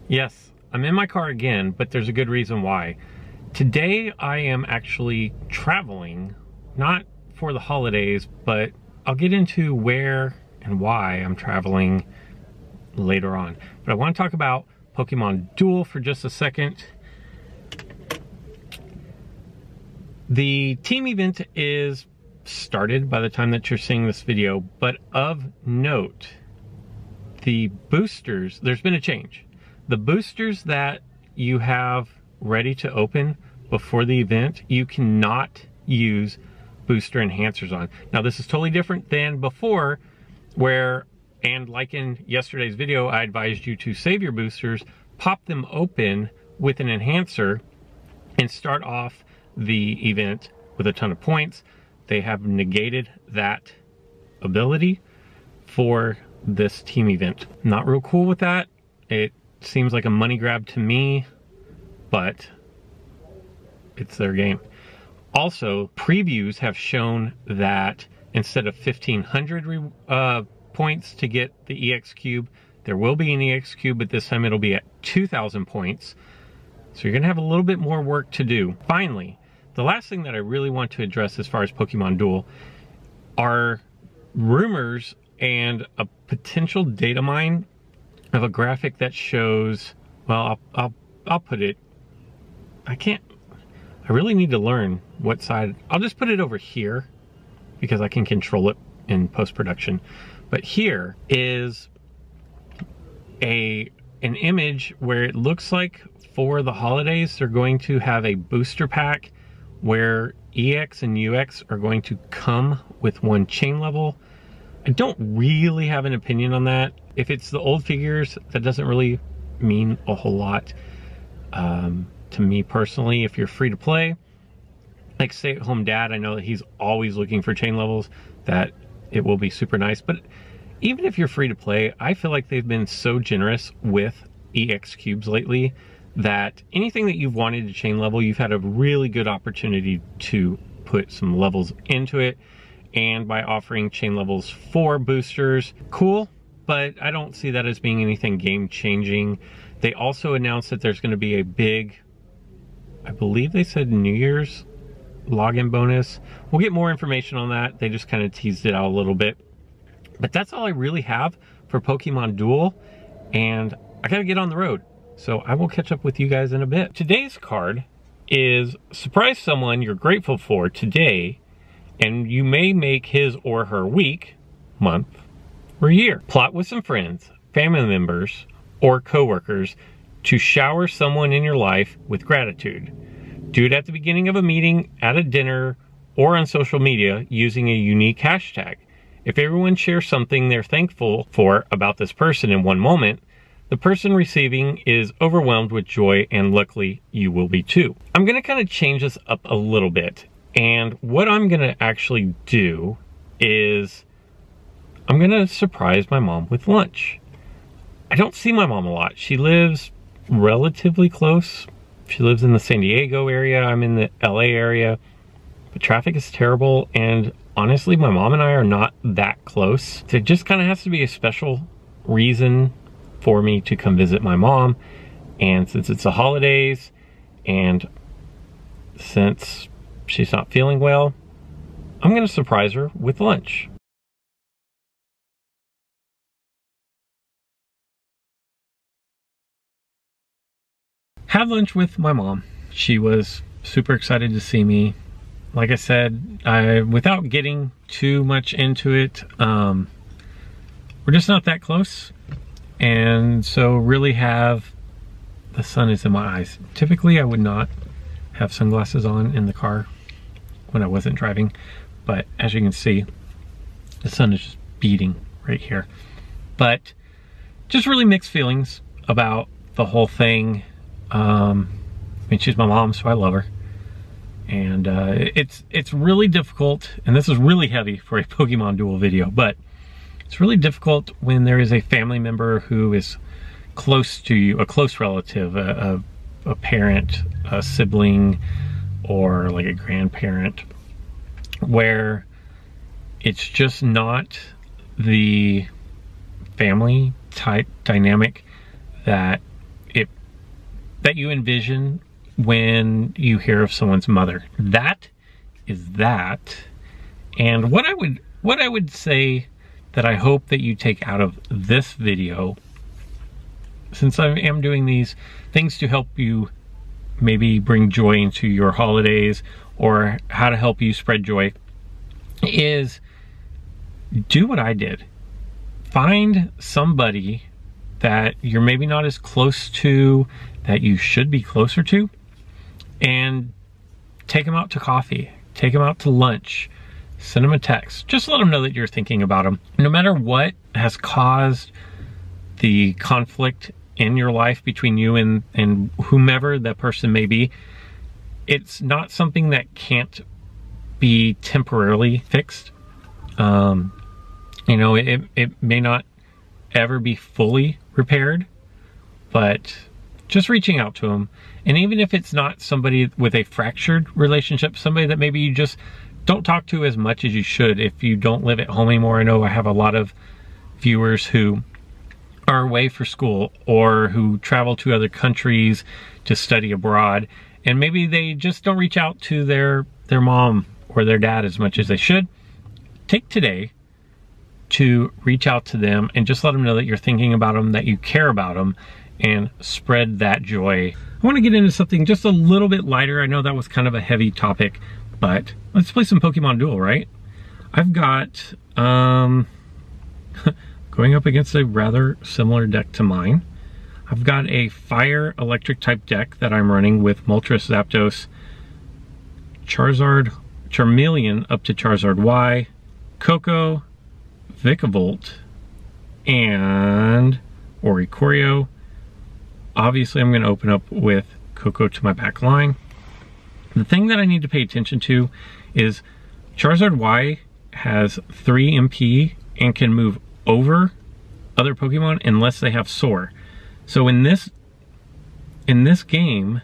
Yes, I'm in my car again, but there's a good reason why. Today I am actually traveling, not for the holidays, but I'll get into where and why I'm traveling later on. But I want to talk about Pokemon Duel for just a second. The team event is started by the time that you're seeing this video, but of note, the boosters, there's been a change. The boosters that you have ready to open before the event, you cannot use booster enhancers on. Now this is totally different than before, where, and like in yesterday's video, I advised you to save your boosters, pop them open with an enhancer, and start off the event with a ton of points. They have negated that ability for this team event. Not real cool with that. It seems like a money grab to me, but it's their game. Also, previews have shown that instead of 1,500 points to get the EX Cube, there will be an EX Cube, but this time it'll be at 2,000 points. So you're gonna have a little bit more work to do. Finally, the last thing that I really want to address as far as Pokemon Duel are rumors and a potential data mine of a graphic that shows, well, I'll put it, I really need to learn what side. I'll just put it over here because I can control it in post-production. But here is an image where it looks like for the holidays they're going to have a booster pack where EX and UX are going to come with one chain level. I don't really have an opinion on that. If it's the old figures, that doesn't really mean a whole lot to me personally. If you're free to play, like stay-at-home dad, I know that he's always looking for chain levels, that it will be super nice. But even if you're free to play, I feel like they've been so generous with EX cubes lately that anything that you've wanted to chain level, you've had a really good opportunity to put some levels into it. And by offering chain levels for boosters, cool, but I don't see that as being anything game changing. They also announced that there's going to be a big, I believe they said New Year's login bonus. We'll get more information on that. They just kind of teased it out a little bit. But that's all I really have for Pokemon Duel, and I gotta get on the road. So I will catch up with you guys in a bit. Today's card is surprise someone you're grateful for today, and you may make his or her week, month, or year. Plot with some friends, family members, or coworkers to shower someone in your life with gratitude. Do it at the beginning of a meeting, at a dinner, or on social media using a unique hashtag. If everyone shares something they're thankful for about this person in one moment, the person receiving is overwhelmed with joy, and luckily you will be too. I'm gonna kind of change this up a little bit. And what I'm gonna actually do is I'm gonna surprise my mom with lunch. I don't see my mom a lot. She lives relatively close. She lives in the San Diego area. I'm in the LA area. But traffic is terrible, and honestly, my mom and I are not that close. So it just kind of has to be a special reason for me to come visit my mom. And since it's the holidays, and since she's not feeling well, I'm gonna surprise her with lunch. Had lunch with my mom. She was super excited to see me. Like I said, without getting too much into it, we're just not that close. And so really the sun is in my eyes. Typically I would not have sunglasses on in the car when I wasn't driving, but as you can see, the sun is just beating right here. But just really mixed feelings about the whole thing. I mean, she's my mom, so I love her. And it's really difficult, and this is really heavy for a Pokemon Duel video, but it's really difficult when there is a family member who is close to you, a close relative, a parent, a sibling, or like a grandparent, where it's just not the family type dynamic that it that you envision when you hear of someone's mother. That is that. And what I would say that I hope that you take out of this video, since I am doing these things to help you maybe bring joy into your holidays, or how to help you spread joy, is do what I did. Find somebody that you're maybe not as close to, that you should be closer to, and take them out to coffee, take them out to lunch, send them a text. Just let them know that you're thinking about them. No matter what has caused the conflict in your life between you and whomever that person may be, it's not something that can't be temporarily fixed. You know, it may not ever be fully repaired, but just reaching out to them. And even if it's not somebody with a fractured relationship, somebody that maybe you just don't talk to as much as you should if you don't live at home anymore. I know I have a lot of viewers who are away for school or who travel to other countries to study abroad, and maybe they just don't reach out to their mom or their dad as much as they should. Take today to reach out to them and just let them know that you're thinking about them, that you care about them, and spread that joy. I want to get into something just a little bit lighter. I know that was kind of a heavy topic, but let's play some Pokemon Duel, right? I've got, going up against a rather similar deck to mine. I've got a fire electric type deck that I'm running with Moltres, Zapdos, Charizard, Charmeleon up to Charizard Y, Coco, Vikavolt, and Oricorio. Obviously, I'm going to open up with Coco to my back line. The thing that I need to pay attention to is Charizard Y has 3 MP and can move over other Pokemon unless they have Soar. So in this game,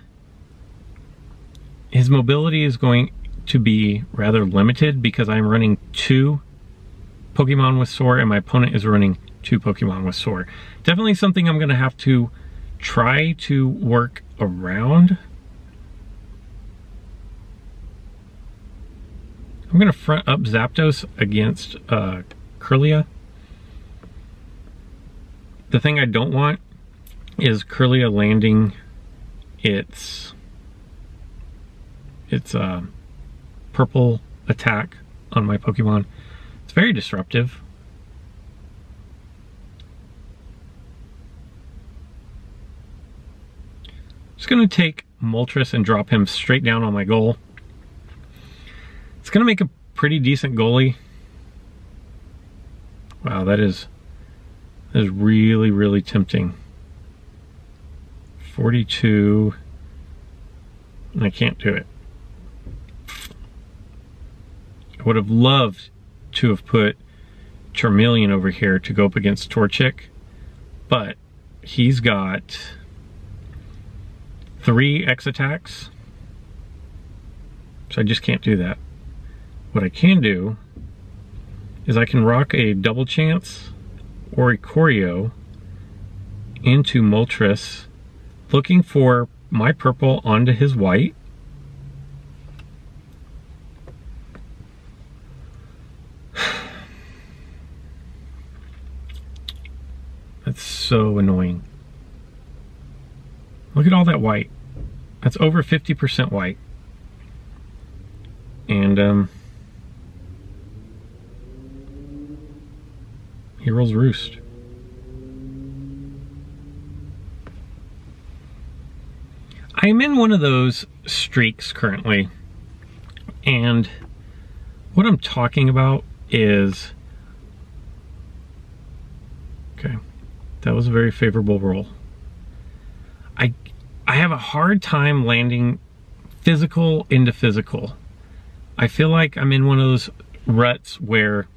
his mobility is going to be rather limited because I'm running 2 Pokemon with Soar and my opponent is running 2 Pokemon with Soar. Definitely something I'm going to have to try to work around. I'm going to front up Zapdos against Kirlia. The thing I don't want is Kirlia landing its purple attack on my Pokemon. It's very disruptive. Just going to take Moltres and drop him straight down on my goal. It's going to make a pretty decent goalie. Wow, that is really, really tempting. 42, and I can't do it. I would have loved to have put Charmeleon over here to go up against Torchic, but he's got 3 X attacks, so I just can't do that. What I can do is I can rock a double chance Oricorio into Moltres, looking for my purple onto his white. That's so annoying. Look at all that white. That's over 50% white. And Hero's Roost. I'm in one of those streaks currently, and what I'm talking about is, okay, that was a very favorable roll. I have a hard time landing physical into physical. I feel like I'm in one of those ruts where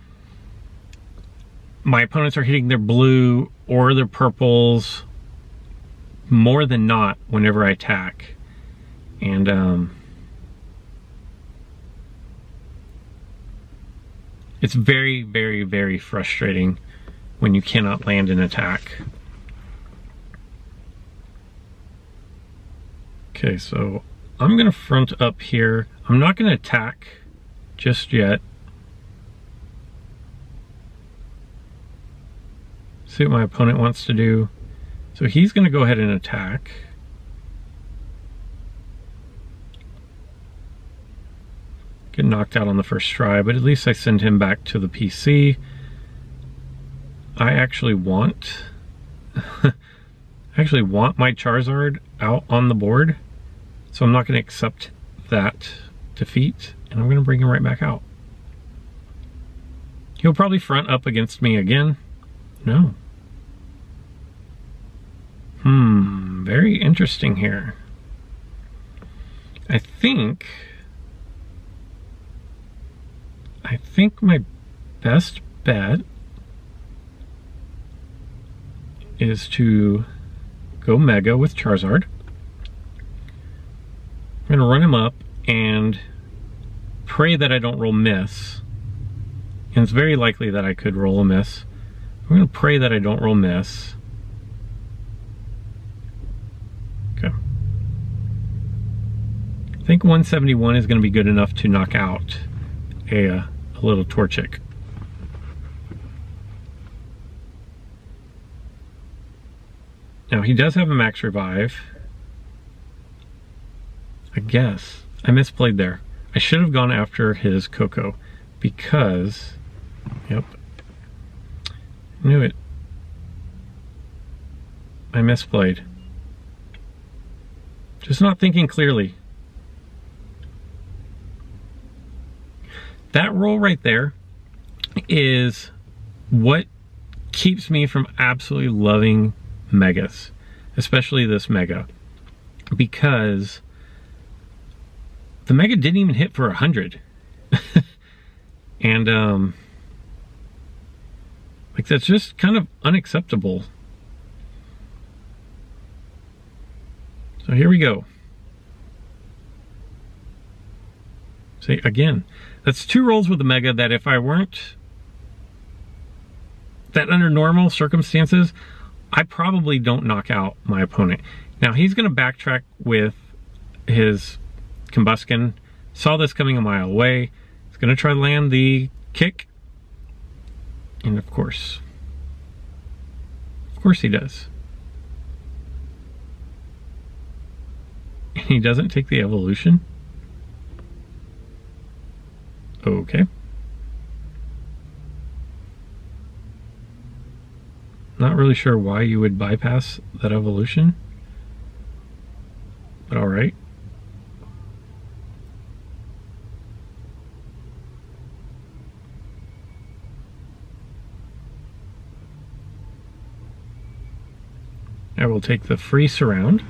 my opponents are hitting their blue or their purples more than not whenever I attack. And it's very, very, very frustrating when you cannot land an attack. Okay, so I'm gonna front up here. I'm not gonna attack just yet. See what my opponent wants to do. So he's gonna go ahead and attack. Get knocked out on the first try, but at least I send him back to the PC. I actually want my Charizard out on the board, so I'm not going to accept that defeat, and I'm going to bring him right back out. He'll probably front up against me again. No. Very interesting here. I think my best bet is to go Mega with Charizard. I'm gonna run him up and pray that I don't roll miss. And it's very likely that I could roll a miss. I'm gonna pray that I don't roll miss. Okay. I think 171 is gonna be good enough to knock out a little Torchic. Now he does have a max revive. I guess I misplayed there. I should have gone after his Coco because, yep, knew it. I misplayed. Just not thinking clearly. That roll right there is what keeps me from absolutely loving Megas, especially this Mega, because the Mega didn't even hit for 100. And like, that's just kind of unacceptable. So here we go. See, again, that's 2 rolls with the Mega that if I weren't, that under normal circumstances, I probably don't knock out my opponent. Now he's gonna backtrack with his Combuskin. Saw this coming a mile away. He's gonna try to land the kick. And of course he does. And he doesn't take the evolution. Okay. Not really sure why you would bypass that evolution, but all right. I will take the free surround.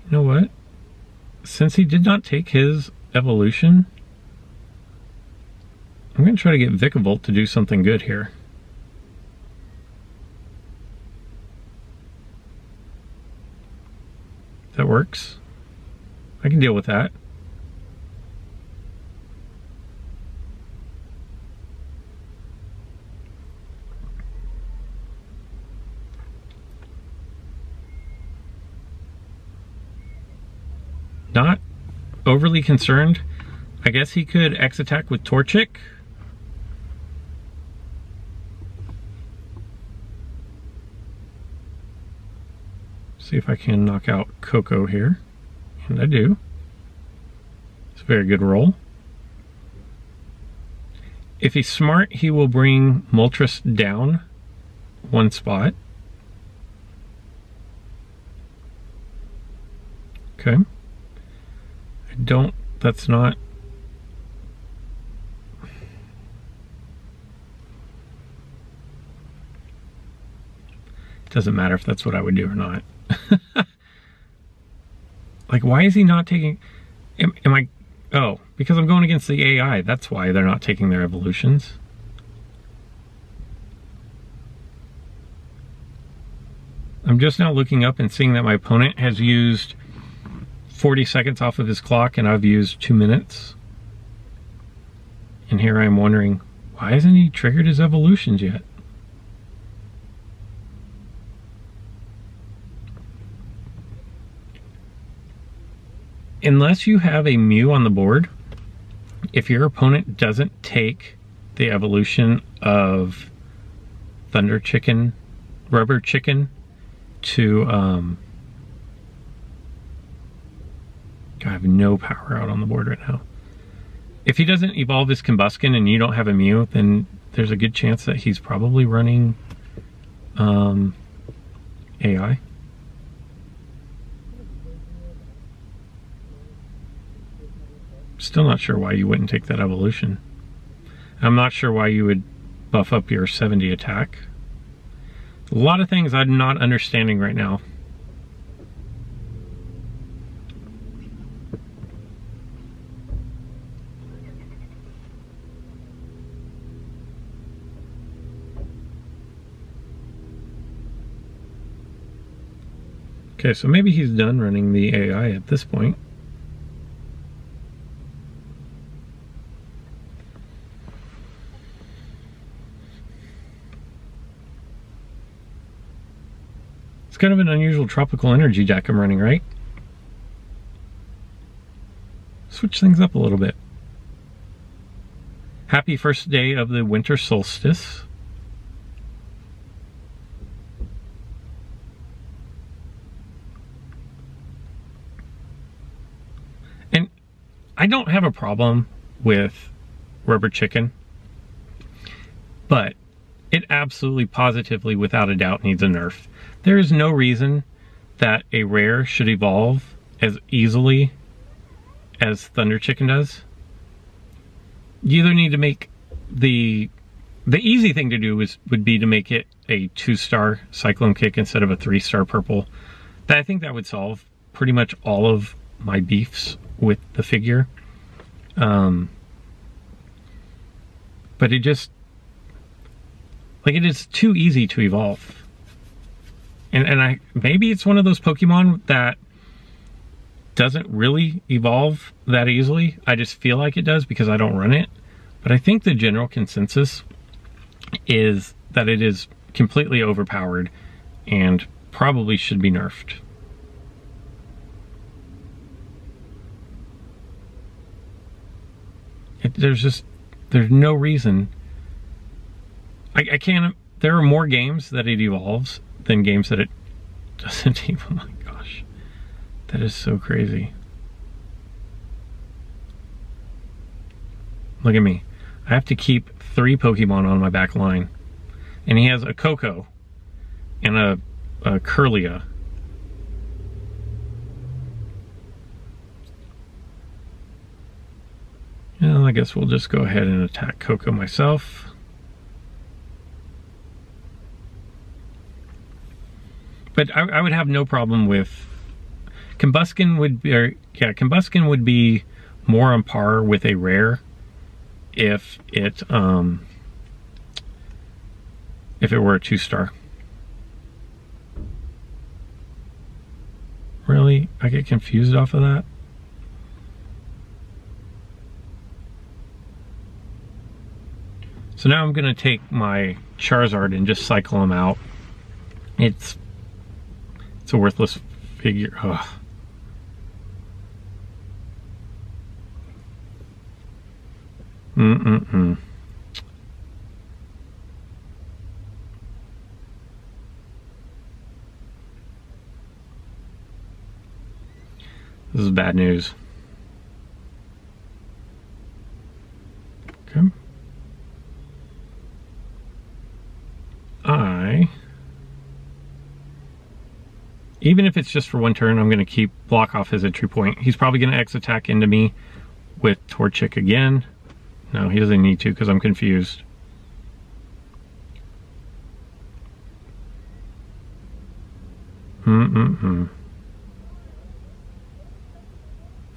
You know what? Since he did not take his evolution, I'm going to try to get Vikavolt to do something good here. That works. I can deal with that. Not overly concerned. I guess he could X attack with Torchic. See if I can knock out Coco here. And I do. It's a very good roll. If he's smart, he will bring Moltres down 1 spot. Okay. That's not, doesn't matter if that's what I would do or not. Like, why is he not taking, am I, oh, because I'm going against the AI, that's why they're not taking their evolutions. I'm just now looking up and seeing that my opponent has used 40 seconds off of his clock and I've used 2 minutes. And here I am wondering, why hasn't he triggered his evolutions yet? Unless you have a Mew on the board, if your opponent doesn't take the evolution of Thunder Chicken, Rubber Chicken to, I have no power out on the board right now. If he doesn't evolve his Combuskin and you don't have a Mew, then there's a good chance that he's probably running AI. Still not sure why you wouldn't take that evolution. I'm not sure why you would buff up your 70 attack. A lot of things I'm not understanding right now. Okay, so maybe he's done running the AI at this point. It's kind of an unusual tropical energy deck I'm running, right? Switch things up a little bit. Happy first day of the winter solstice. And I don't have a problem with Rubber Chicken, but it absolutely, positively, without a doubt needs a nerf. There is no reason that a rare should evolve as easily as Thunder Chicken does. You either need to make the easy thing to do would be to make it a 2-star Cyclone Kick instead of a 3-star purple. I think that would solve pretty much all of my beefs with the figure. But it just, like, it is too easy to evolve. And maybe it's one of those Pokemon that doesn't really evolve that easily. I just feel like it does because I don't run it. But I think the general consensus is that it is completely overpowered and probably should be nerfed. There's no reason. I can't, there are more games that it evolves than games that it doesn't even. Oh my gosh, that is so crazy. Look at me. I have to keep 3 Pokemon on my back line. And he has a Coco and a Curlia. Well, I guess we'll just go ahead and attack Coco myself. But I would have no problem with Combuskin would be, or yeah, Combuskin would be more on par with a rare if it were a 2-star. Really? I get confused off of that. So now I'm gonna take my Charizard and just cycle him out. It's a worthless figure. Ugh. This is bad news. Okay. Even if it's just for 1 turn, I'm going to block off his entry point. He's probably going to X-attack into me with Torchic again. No, he doesn't need to because I'm confused.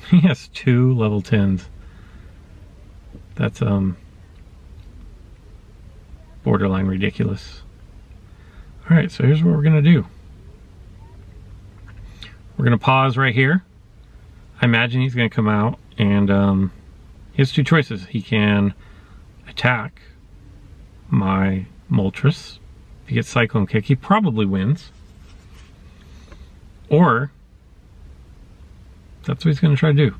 He has 2 level 10s. That's borderline ridiculous. Alright, so here's what we're going to do. We're going to pause right here. I imagine he's going to come out and he has two choices. He can attack my Moltres. If he gets Cyclone Kick, he probably wins. Or that's what he's going to try to do.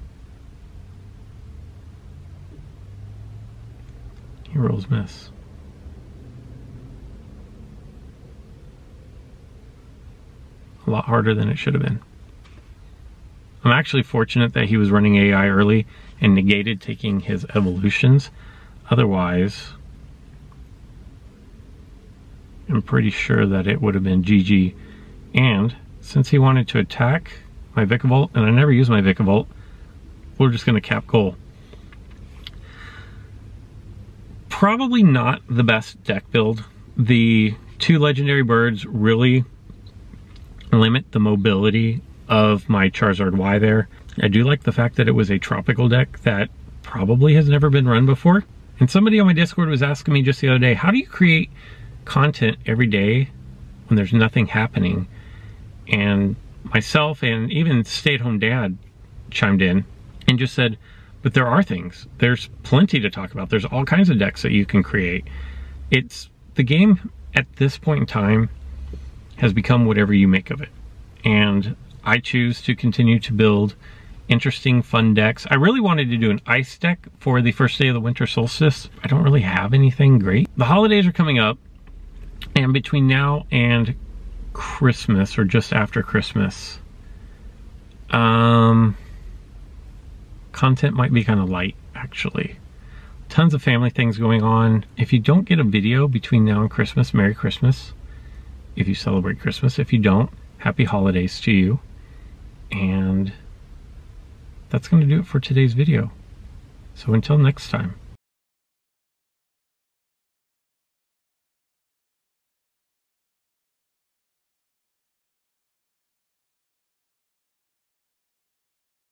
He rolls miss. A lot harder than it should have been. I'm actually fortunate that he was running AI early and negated taking his evolutions. Otherwise, I'm pretty sure that it would have been GG. And since he wanted to attack my Vikavolt, and I never use my Vikavolt, we're just going to cap goal. Probably not the best deck build. The two legendary birds really limit the mobility of my Charizard Y there. I do like the fact that it was a tropical deck that probably has never been run before. And somebody on my Discord was asking me just the other day, how do you create content every day when there's nothing happening? And myself and even stay-at-home dad chimed in and just said, but there are things. There's plenty to talk about. There's all kinds of decks that you can create. It's the game at this point in time has become whatever you make of it. And I choose to continue to build interesting, fun decks. I really wanted to do an ice deck for the first day of the winter solstice. I don't really have anything great. The holidays are coming up, and between now and Christmas, or just after Christmas, content might be kind of light, actually. Tons of family things going on. If you don't get a video between now and Christmas, Merry Christmas. If you celebrate Christmas. If you don't, happy holidays to you. And that's going to do it for today's video. So until next time.